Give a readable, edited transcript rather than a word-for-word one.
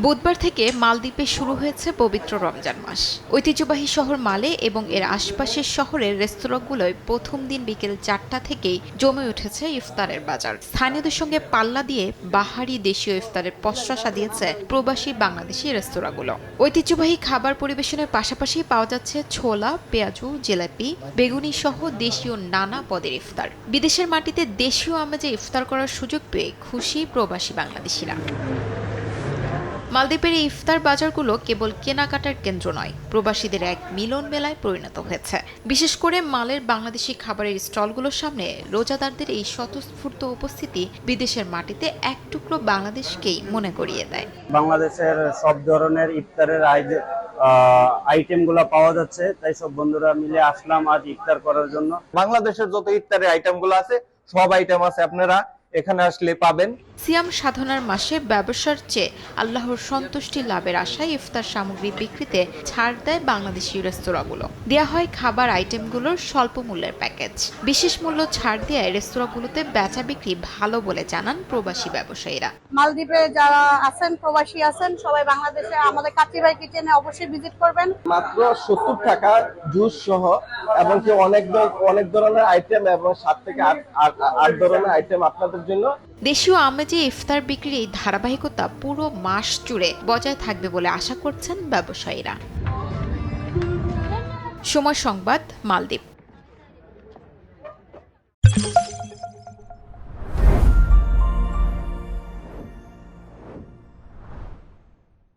বুধবার থেকে মালদ্বীপে শুরু হয়েছে পবিত্র রমজান মাস। ঐতিহ্যবাহী শহর মালে এবং এর আশপাশের শহরের রেস্তোরাঁগুলোয় প্রথম দিন বিকেল 4টা থেকেই জমে উঠেছে ইফতারের বাজার। স্থানীয়দের সঙ্গে পাল্লা দিয়ে বাহারি দেশীয় ইফতারের পসরা সাজিয়েছে প্রবাসী বাংলাদেশি রেস্তোরাঁগুলো। ঐতিহ্যবাহী খাবার পরিবেশনের পাশাপাশি পাওয়া যাচ্ছে ছোলা, পেঁয়াজু, জিলাপি, বেগুনি সহ দেশীয় নানা পদের ইফতার। বিদেশের মাটিতে দেশীয় আমেজে ইফতার করার সুযোগ পেয়ে খুশি প্রবাসী বাংলাদেশিরা। মালদ্বীপের এই ইফতার বাজারগুলো কেবল কেনাকাটার কেন্দ্র নয়, প্রবাসীদের এক মিলন মেলায় পরিণত হয়েছে। বিশেষ করে মালের বাংলাদেশি খাবারের স্টলগুলোর সামনে রোজাদারদের এই স্বতঃস্ফূর্ত উপস্থিতি বিদেশের মাটিতে এক টুকরো বাংলাদেশকেই মনে করিয়ে দেয়। বাংলাদেশের সব ধরনের ইফতারের আইটেমগুলো পাওয়া যাচ্ছে, তাই সব বন্ধুরা মিলে আসলাম আজ ইফতার করার জন্য। বাংলাদেশের যত ইফতারের আইটেমগুলো আছে সব আইটেম আছে, আপনারা এখানে আসলে পাবেন। সিয়াম সাধনার মাসে ব্যবসার চেয়ে আল্লাহর সন্তুষ্টি লাভের আশায় ইফতার সামগ্রী বিক্রিতে ছাড় দেয় বাংলাদেশি রেস্তোরাঁগুলো। দেয়া হয় খাবার আইটেমগুলোর স্বল্প মূল্যের প্যাকেজ। বিশেষ মূল্য ছাড় দেওয়ায় রেস্তোরাঁগুলোতে বেচা বিক্রি ভালো বলে জানান প্রবাসী ব্যবসায়ীরা। মালদ্বীপে যারা আছেন, প্রবাসী আছেন, সবাই বাংলাদেশে আমাদের কাচ্চি ভাই কিচেনে অবশ্যই ভিজিট করবেন। মাত্র 70 টাকা জুস সহ এবং কি অনেক ধরনের আইটেম এবং 7 থেকে 8 ধরনের আইটেম আপনাদের জন্য। দেশীয় আমেজে ইফতার বিক্রির এই ধারাবাহিকতা পুরো মাস জুড়ে বজায় থাকবে বলে আশা করছেন ব্যবসায়ীরা। সময় সংবাদ, মালদ্বীপ।